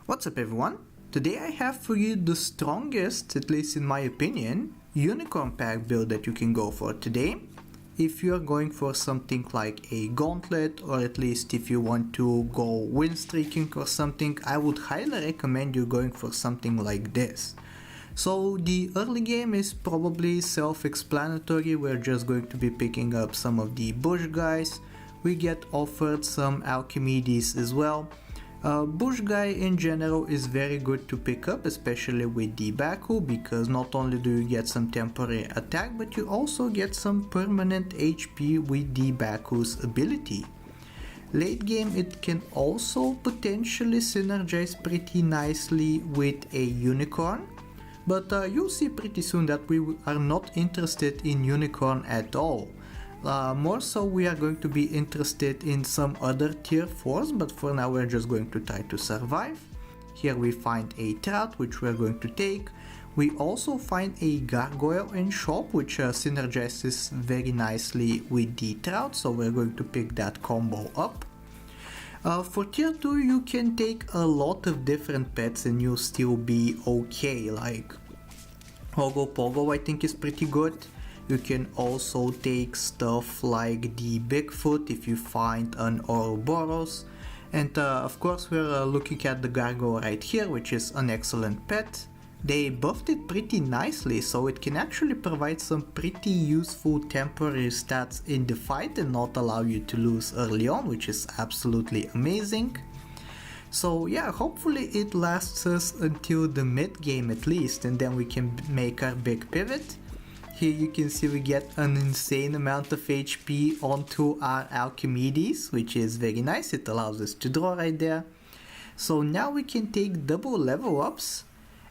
What's up everyone? Today I have for you the strongest, at least in my opinion, unicorn pack build that you can go for today. If you're going for something like a gauntlet, or at least if you want to go win streaking or something, I would highly recommend you going for something like this. So the early game is probably self-explanatory. We're just going to be picking up some of the bush guys. We get offered some Archimedes as well. Bush guy in general is very good to pick up, especially with the Baku, because not only do you get some temporary attack, but you also get some permanent HP with the Baku's ability. Late game it can also potentially synergize pretty nicely with a unicorn, but you'll see pretty soon that we are not interested in unicorn at all. More so we are going to be interested in some other tier 4s, but for now we're just going to try to survive. Here we find a trout which we're going to take. We also find a gargoyle in shop which synergizes very nicely with the trout, so we're going to pick that combo up. For tier 2 you can take a lot of different pets and you'll still be okay, like Hogo Pogo I think is pretty good. You can also take stuff like the Bigfoot if you find an Ouroboros. And of course we're looking at the Gargoyle right here, which is an excellent pet. They buffed it pretty nicely, so it can actually provide some pretty useful temporary stats in the fight and not allow you to lose early on, which is absolutely amazing. So yeah, hopefully it lasts us until the mid game at least, and then we can make our big pivot. Here you can see we get an insane amount of HP onto our Archimedes, which is very nice. It allows us to draw right there. So now we can take double level ups,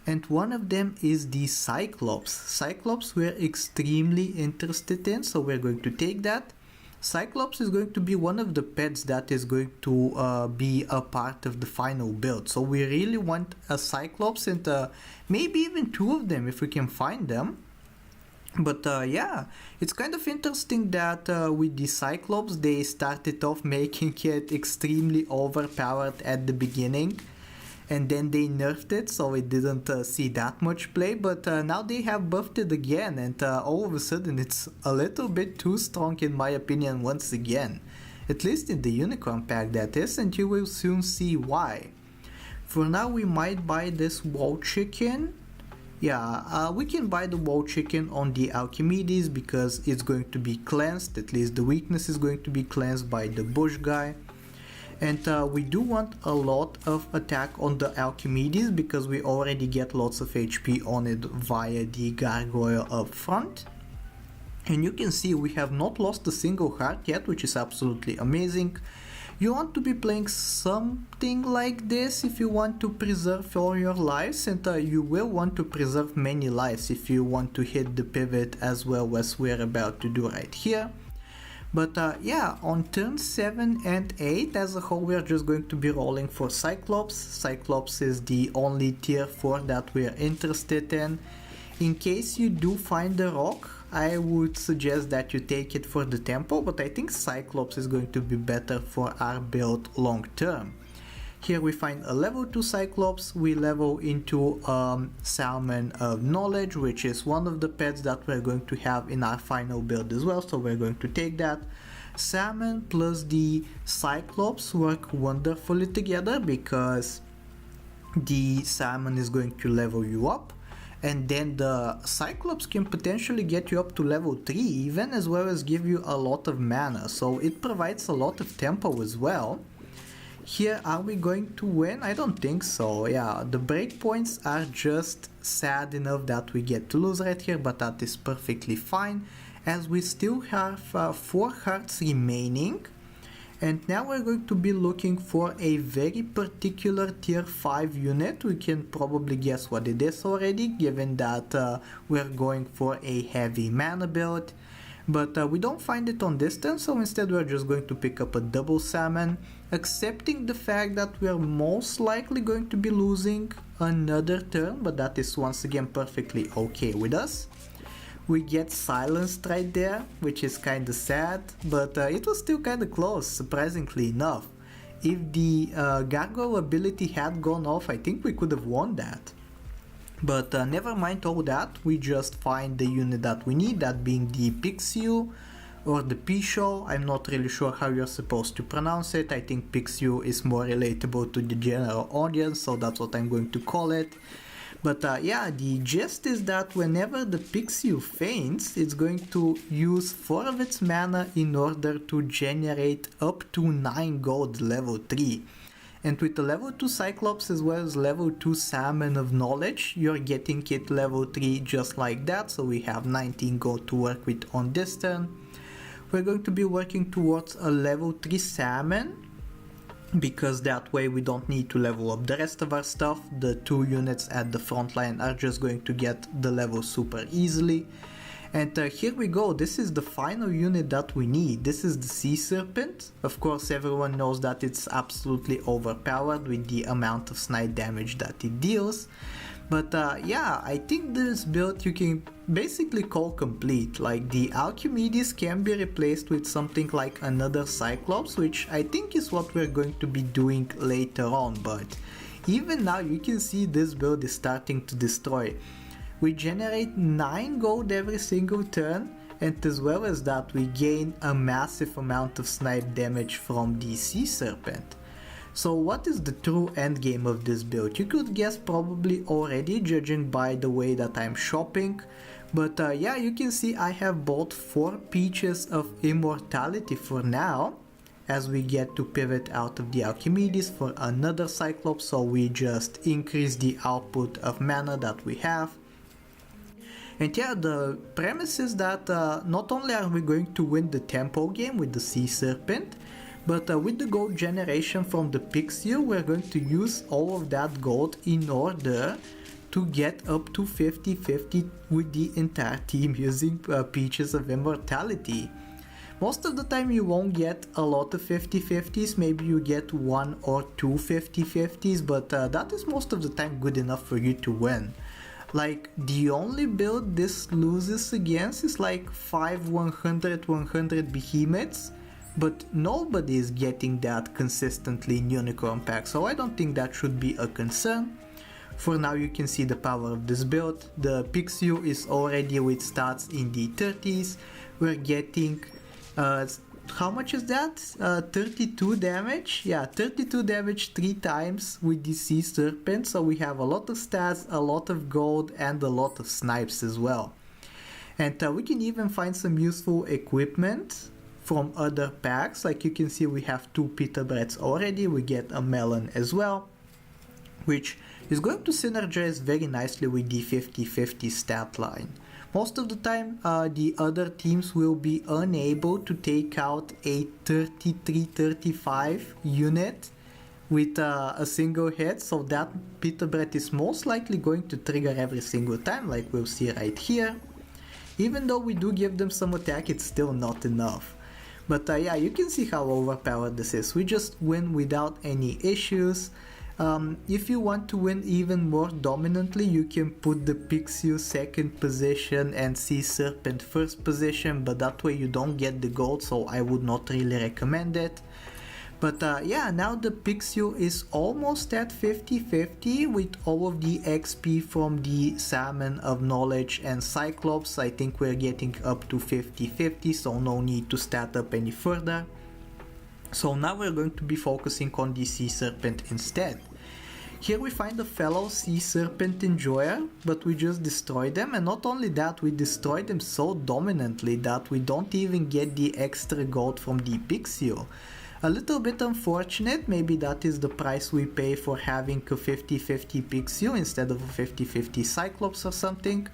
and one of them is the Cyclops. Cyclops we're extremely interested in, so we're going to take that. Cyclops is going to be one of the pets that is going to be a part of the final build. So we really want a Cyclops, and maybe even two of them if we can find them. But yeah, it's kind of interesting that with the Cyclops they started off making it extremely overpowered at the beginning, and then they nerfed it so it didn't see that much play, but now they have buffed it again, and all of a sudden it's a little bit too strong in my opinion once again. At least in the unicorn pack that is, and you will soon see why. For now we might buy this wall chicken. Yeah, we can buy the wall chicken on the Archimedes because it's going to be cleansed, at least the weakness is going to be cleansed by the bush guy. And we do want a lot of attack on the Archimedes because we already get lots of HP on it via the gargoyle up front. And you can see we have not lost a single heart yet, which is absolutely amazing. You want to be playing something like this if you want to preserve all your lives, and you will want to preserve many lives if you want to hit the pivot as well as we're about to do right here. But yeah, on turn 7 and 8 as a whole we're just going to be rolling for Cyclops. Cyclops is the only tier 4 that we're interested in. In case you do find the rock, I would suggest that you take it for the tempo, but I think Cyclops is going to be better for our build long term. Here we find a level 2 Cyclops, we level into Salmon of Knowledge, which is one of the pets that we're going to have in our final build as well, so we're going to take that. Salmon plus the Cyclops work wonderfully together because the Salmon is going to level you up, and then the Cyclops can potentially get you up to level 3 even, as well as give you a lot of mana, so it provides a lot of tempo as well. Here, are we going to win? I don't think so. Yeah, the breakpoints are just sad enough that we get to lose right here, but that is perfectly fine as we still have 4 hearts remaining. And now we're going to be looking for a very particular tier 5 unit. We can probably guess what it is already, given that we're going for a heavy mana build. But we don't find it on this turn, so instead we're just going to pick up a double Salmon, accepting the fact that we're most likely going to be losing another turn, but that is once again perfectly okay with us. We get silenced right there, which is kinda sad, but it was still kinda close, surprisingly enough. If the gargoyle ability had gone off, I think we could have won that. But never mind all that, we just find the unit that we need, that being the Pixiu or the Picho. I'm not really sure how you're supposed to pronounce it. I think Pixiu is more relatable to the general audience, so that's what I'm going to call it. But yeah, the gist is that whenever the Pixiu faints, it's going to use 4 of its mana in order to generate up to 9 gold level 3. And with the level 2 Cyclops as well as level 2 Salmon of Knowledge, you're getting it level 3 just like that, so we have 19 gold to work with on this turn. We're going to be working towards a level 3 Salmon, because that way we don't need to level up the rest of our stuff. The 2 units at the front line are just going to get the level super easily. And here we go, this is the final unit that we need. This is the Sea Serpent. Of course everyone knows that it's absolutely overpowered with the amount of snipe damage that it deals. But yeah, I think this build you can basically call complete. Like, the Archimedes can be replaced with something like another Cyclops, which I think is what we're going to be doing later on. But even now you can see this build is starting to destroy. We generate 9 gold every single turn, and as well as that we gain a massive amount of snipe damage from the Sea Serpent. So what is the true endgame of this build? You could guess probably already, judging by the way that I'm shopping. But yeah, you can see I have bought 4 Peaches of Immortality for now, as we get to pivot out of the Archimedes for another Cyclops, so we just increase the output of mana that we have. And yeah, the premise is that not only are we going to win the tempo game with the Sea Serpent, but with the gold generation from the Pixiu, we're going to use all of that gold in order to get up to 50-50 with the entire team using Peaches of Immortality. Most of the time you won't get a lot of 50-50s, maybe you get 1 or 2 50-50s, but that is most of the time good enough for you to win. Like, the only build this loses against is like 5 100 behemoths, but nobody is getting that consistently in Unicorn Pack, so I don't think that should be a concern. For now you can see the power of this build. The Pixiu is already with stats in the 30s. We're getting how much is that? 32 damage? Yeah, 32 damage 3 times with the Sea Serpent, so we have a lot of stats, a lot of gold, and a lot of snipes as well. And we can even find some useful equipment from other packs. Like, you can see we have 2 pita breads already, we get a melon as well, which is going to synergize very nicely with the 50-50 stat line. Most of the time the other teams will be unable to take out a 33-35 unit with a single hit, so that pita bread is most likely going to trigger every single time, like we'll see right here. Even though we do give them some attack, it's still not enough. But yeah, you can see how overpowered this is. We just win without any issues. If you want to win even more dominantly, you can put the Pixiu second position and Sea Serpent first position, but that way you don't get the gold, so I would not really recommend it. But yeah, now the Pixiu is almost at 50-50 with all of the XP from the Salmon of Knowledge and Cyclops. I think we're getting up to 50-50, so no need to stat up any further. So now we're going to be focusing on the Sea Serpent instead. Here we find a fellow Sea Serpent Enjoyer, but we just destroy them, and not only that, we destroy them so dominantly that we don't even get the extra gold from the Pixiu. A little bit unfortunate, maybe that is the price we pay for having a 50-50 Pixiu instead of a 50-50 Cyclops or something,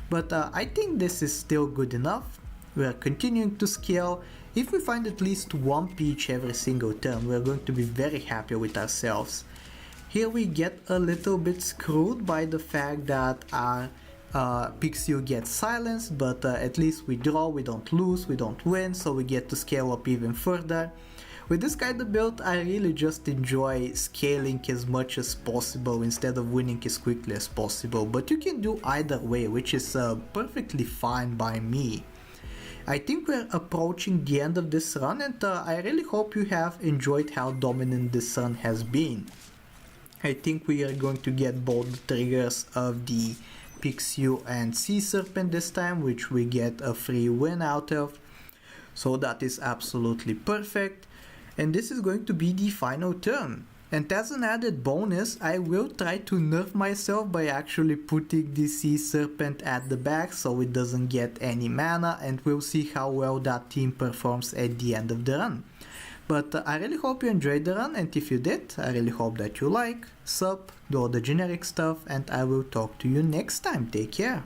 but I think this is still good enough. We are continuing to scale. If we find at least 1 peach every single turn, we are going to be very happy with ourselves. Here we get a little bit screwed by the fact that our Pixiu gets silenced, but at least we draw, we don't lose, we don't win, so we get to scale up even further. With this kind of build, I really just enjoy scaling as much as possible instead of winning as quickly as possible, but you can do either way, which is perfectly fine by me. I think we're approaching the end of this run, and I really hope you have enjoyed how dominant this run has been. I think we are going to get both the triggers of the Pixiu and Sea Serpent this time, which we get a free win out of. So that is absolutely perfect. And this is going to be the final turn. And as an added bonus, I will try to nerf myself by actually putting the Sea Serpent at the back so it doesn't get any mana, and we'll see how well that team performs at the end of the run. But I really hope you enjoyed the run, and if you did, I really hope that you like, sub, do all the generic stuff, and I will talk to you next time. Take care!